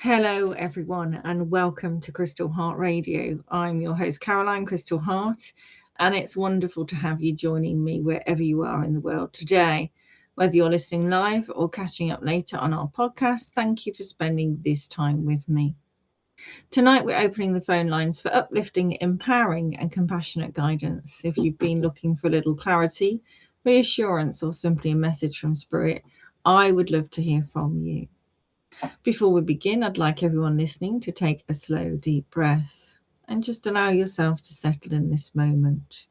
Hello, everyone, and welcome to Crystal Heart Radio. I'm your host, Caroline Crystal Heart, and it's wonderful to have you joining me wherever you are in the world today. Whether you're listening live or catching up later on our podcast, thank you for spending this time with me. Tonight, we're opening the phone lines for uplifting, empowering, and compassionate guidance. If you've been looking for a little clarity, reassurance, or simply a message from Spirit, I would love to hear from you. Before we begin, I'd like everyone listening to take a slow, deep breath and just allow yourself to settle in this moment.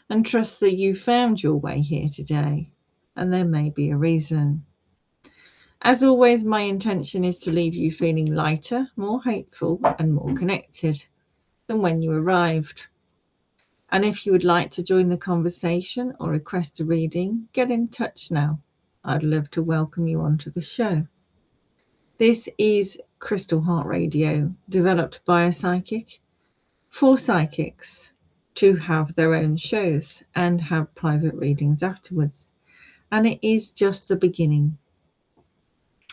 And trust that you found your way here today, and there may be a reason. As always, my intention is to leave you feeling lighter, more hopeful, and more connected than when you arrived. And if you would like to join the conversation or request a reading, get in touch now. I'd love to welcome you onto the show. This is Crystal Heart Radio, developed by a psychic for psychics to have their own shows and have private readings afterwards. And it is just the beginning.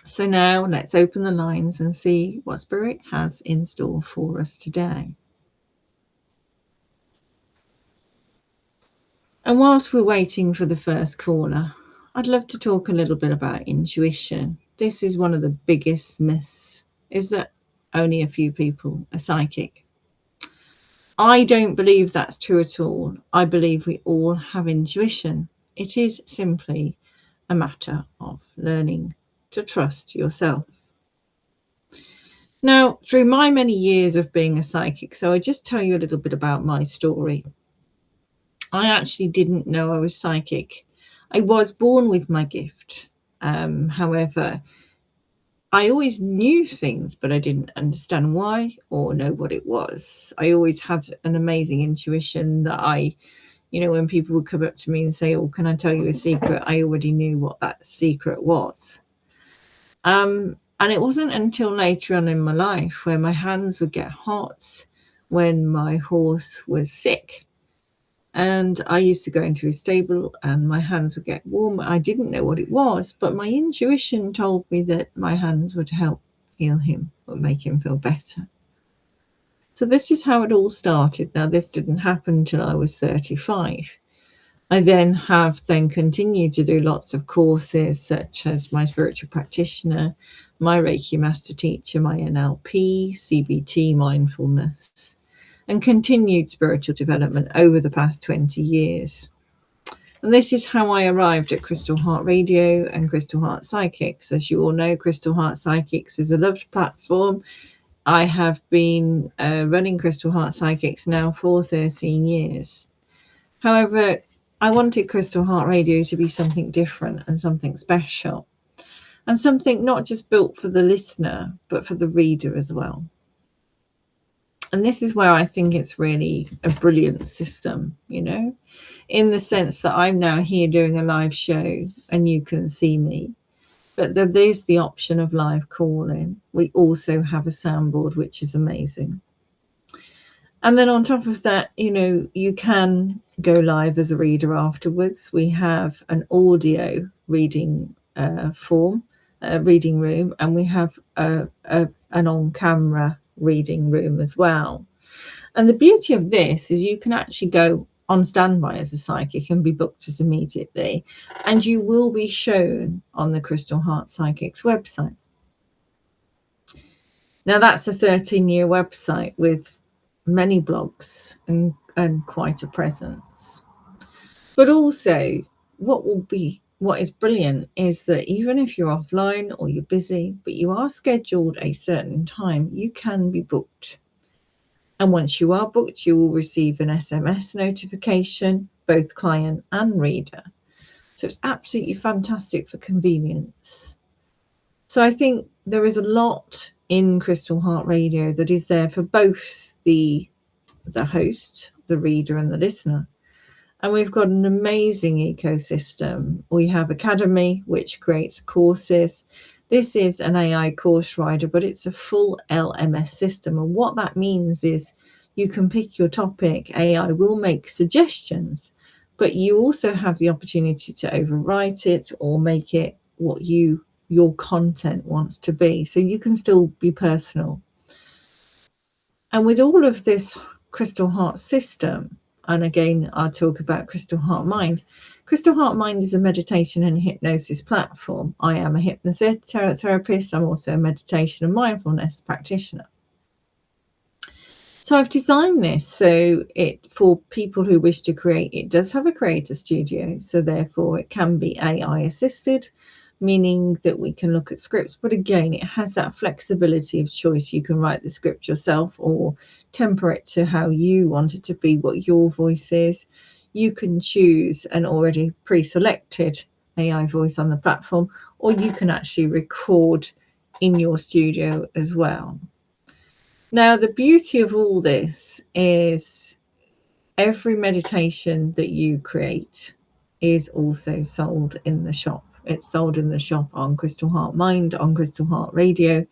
So now let's open the lines and see what Spirit has in store for us today. And whilst we're waiting for the first caller, I'd love to talk a little bit about intuition. This is one of the biggest myths, is that only a few people are psychic. I don't believe that's true at all. I believe we all have intuition. It is simply a matter of learning to trust yourself. Now, through my many years of being a psychic, so I just tell you a little bit about my story. I actually didn't know I was psychic. I was born with my gift. However, I always knew things, but I didn't understand why or know what it was. I always had an amazing intuition that when people would come up to me and say, "Oh, can I tell you a secret?" I already knew what that secret was. And it wasn't until later on in my life where my hands would get hot when my horse was sick. And I used to go into his stable and my hands would get warm. I didn't know what it was, but my intuition told me that my hands would help heal him or make him feel better. So this is how it all started. Now, this didn't happen until I was 35. I then continued to do lots of courses, such as my spiritual practitioner, my Reiki master teacher, my NLP, CBT, mindfulness, and continued spiritual development over the past 20 years. And this is how I arrived at Crystal Heart Radio and Crystal Heart Psychics. As you all know, Crystal Heart Psychics is a loved platform. I have been running Crystal Heart Psychics now for 13 years. However, I wanted Crystal Heart Radio to be something different and something special, and something not just built for the listener, but for the reader as well. And this is where I think it's really a brilliant system, in the sense that I'm now here doing a live show and you can see me. But there's the option of live calling. We also have a soundboard, which is amazing. And then on top of that, you can go live as a reader afterwards. We have an audio reading reading room, and we have an on-camera reading room as well. And the beauty of this is you can actually go on standby as a psychic and be booked as immediately, and you will be shown on the Crystal Heart Psychics website. Now, that's a 13-year website with many blogs and quite a presence. But also, what is brilliant is that even if you're offline or you're busy, but you are scheduled a certain time, you can be booked. And once you are booked, you will receive an SMS notification, both client and reader. So it's absolutely fantastic for convenience. So I think there is a lot in Crystal Heart Radio that is there for both the host, the reader, and the listener. And we've got an amazing ecosystem. We have Academy, which creates courses. This is an AI course writer, but it's a full LMS system. And what that means is you can pick your topic. AI will make suggestions, but you also have the opportunity to overwrite it or make it what you your content wants to be. So you can still be personal. And with all of this Crystal Heart system, and again, I'll talk about Crystal Heart Mind. Crystal Heart Mind is a meditation and hypnosis platform. I am a hypnotherapist. I'm also a meditation and mindfulness practitioner. So I've designed this so for people who wish to create, it does have a creator studio. So therefore it can be AI assisted, meaning that we can look at scripts. But again, it has that flexibility of choice. You can write the script yourself or temper it to how you want it to be, what your voice is. You can choose an already pre-selected AI voice on the platform, or you can actually record in your studio as well. Now, the beauty of all this is every meditation that you create is also sold in the shop. It's sold in the shop on Crystal Heart Mind, on Crystal Heart Radio,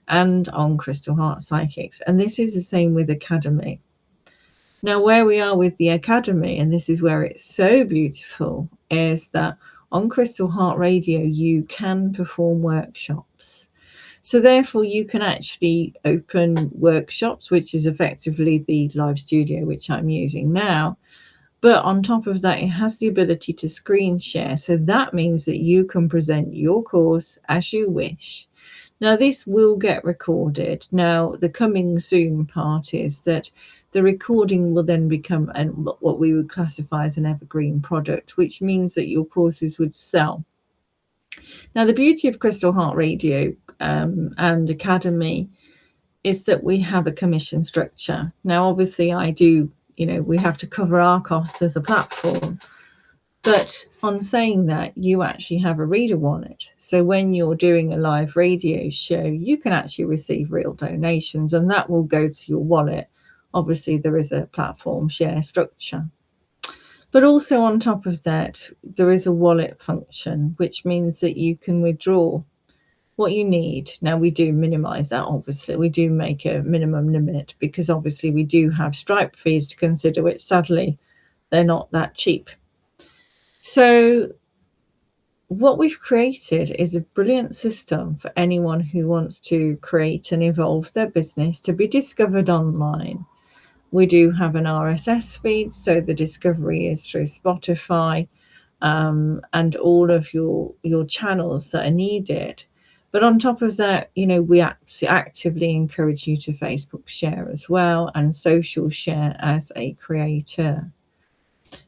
and on Crystal Heart Psychics. And this is the same with Academy. Now, where we are with the Academy, and this is where it's so beautiful, is that on Crystal Heart Radio, you can perform workshops. So therefore, you can actually open workshops, which is effectively the live studio, which I'm using now. But on top of that, it has the ability to screen share. So that means that you can present your course as you wish. Now, this will get recorded. Now, the coming soon part is that the recording will then become what we would classify as an evergreen product, which means that your courses would sell. Now, the beauty of Crystal Heart Radio and Academy is that we have a commission structure. Now, obviously, we have to cover our costs as a platform. But on saying that, you actually have a reader wallet. So when you're doing a live radio show, you can actually receive real donations, and that will go to your wallet. Obviously, there is a platform share structure. But also on top of that, there is a wallet function, which means that you can withdraw what you need. Now, we do minimize that, obviously. We do make a minimum limit because obviously we do have Stripe fees to consider, which sadly, they're not that cheap. So what we've created is a brilliant system for anyone who wants to create and evolve their business to be discovered online. We do have an RSS feed, so the discovery is through Spotify and all of your channels that are needed. But on top of that, we actively encourage you to Facebook share as well and social share as a creator.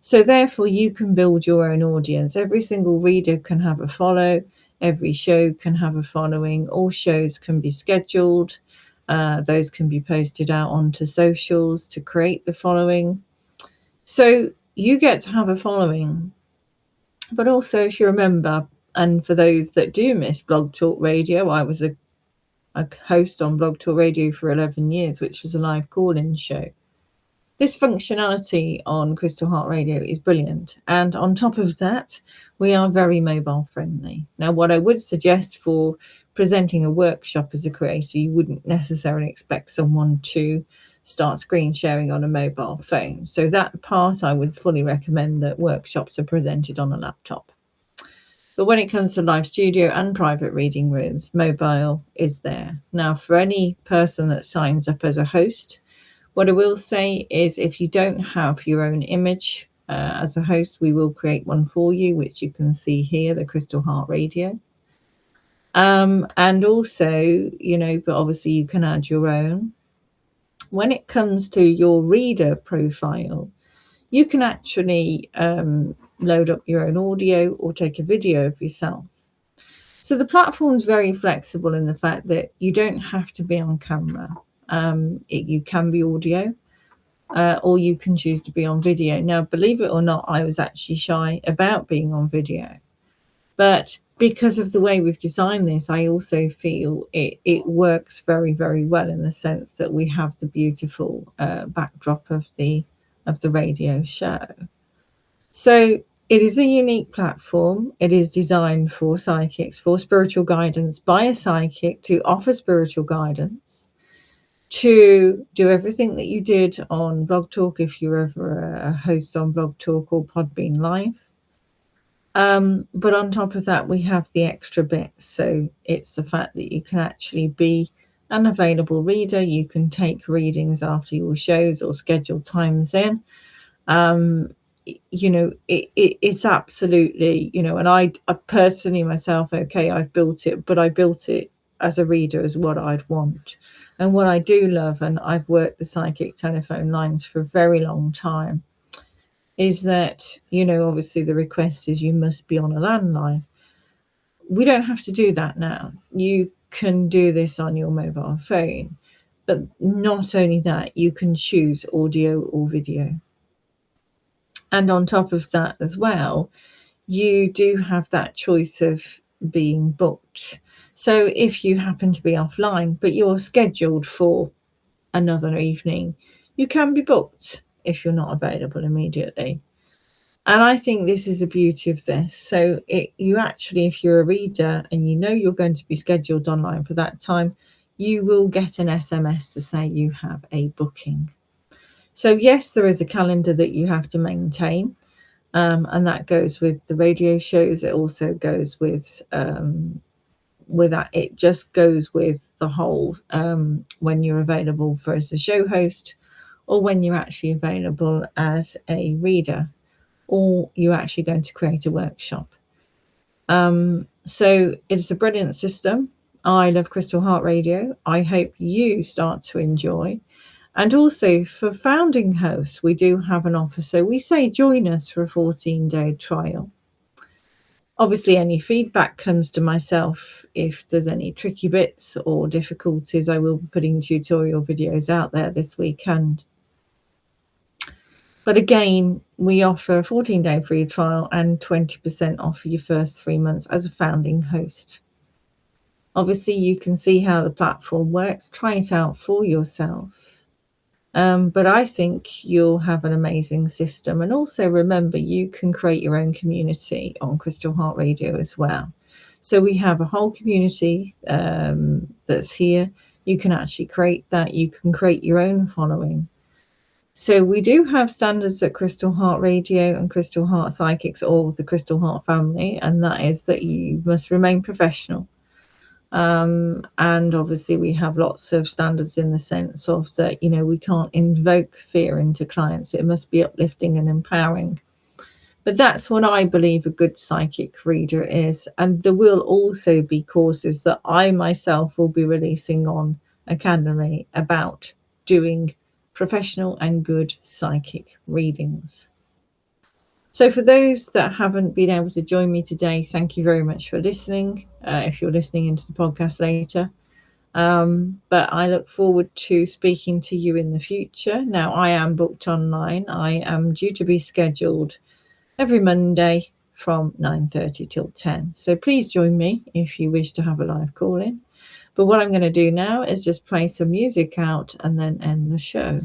So therefore, you can build your own audience. Every single reader can have a follow. Every show can have a following. All shows can be scheduled. Those can be posted out onto socials to create the following. So you get to have a following. But also, if you remember, and for those that do miss Blog Talk Radio, I was a host on Blog Talk Radio for 11 years, which was a live call-in show. This functionality on Crystal Heart Radio is brilliant. And on top of that, we are very mobile friendly. Now, what I would suggest for presenting a workshop as a creator, you wouldn't necessarily expect someone to start screen sharing on a mobile phone. So that part, I would fully recommend that workshops are presented on a laptop. But when it comes to live studio and private reading rooms, mobile is there. Now, for any person that signs up as a host, what I will say is if you don't have your own image as a host, we will create one for you, which you can see here, the Crystal Heart Radio. And also, but obviously you can add your own. When it comes to your reader profile, you can actually load up your own audio or take a video of yourself. So the platform is very flexible in the fact that you don't have to be on camera. You can be audio, or you can choose to be on video. Now, believe it or not, I was actually shy about being on video. But because of the way we've designed this, I also feel it works very, very well in the sense that we have the beautiful backdrop of the radio show. So it is a unique platform. It is designed for psychics, for spiritual guidance by a psychic to offer spiritual guidance, to do everything that you did on Blog Talk if you're ever a host on Blog Talk or Podbean Live. But on top of that, we have the extra bits. So it's the fact that you can actually be an available reader. You can take readings after your shows or schedule times in. It's absolutely, and I personally myself, okay, I've built it, but I built it as a reader as what I'd want. And what I do love, and I've worked the psychic telephone lines for a very long time, is that, obviously the request is you must be on a landline. We don't have to do that now. You can do this on your mobile phone. But not only that, you can choose audio or video. And on top of that as well, you do have that choice of being booked. So if you happen to be offline, but you're scheduled for another evening, you can be booked if you're not available immediately. And I think this is the beauty of this. So you actually, if you're a reader and you know you're going to be scheduled online for that time, you will get an SMS to say you have a booking. So yes, there is a calendar that you have to maintain. And that goes with the radio shows. It also goes with that. It just goes with the whole when you're available for as a show host, or when you're actually available as a reader, or you're actually going to create a workshop. So it's a brilliant system. I love Crystal Heart Radio. I hope you start to enjoy. And also for founding hosts, we do have an offer. So we say join us for a 14-day trial. Obviously, any feedback comes to myself. If there's any tricky bits or difficulties, I will be putting tutorial videos out there this weekend. But again, we offer a 14-day free trial and 20% off for your first 3 months as a founding host. Obviously, you can see how the platform works. Try it out for yourself. But I think you'll have an amazing system. And also remember, you can create your own community on Crystal Heart Radio as well. So we have a whole community that's here. You can actually create that. You can create your own following. So we do have standards at Crystal Heart Radio and Crystal Heart Psychics, or the Crystal Heart family, and that is that you must remain professional. And obviously we have lots of standards in the sense of that, we can't invoke fear into clients. It must be uplifting and empowering. But that's what I believe a good psychic reader is. And there will also be courses that I myself will be releasing on Academy about doing professional and good psychic readings. So for those that haven't been able to join me today, thank you very much for listening, if you're listening into the podcast later. But I look forward to speaking to you in the future. Now, I am booked online. I am due to be scheduled every Monday from 9:30 till 10. So please join me if you wish to have a live call in. But what I'm going to do now is just play some music out and then end the show.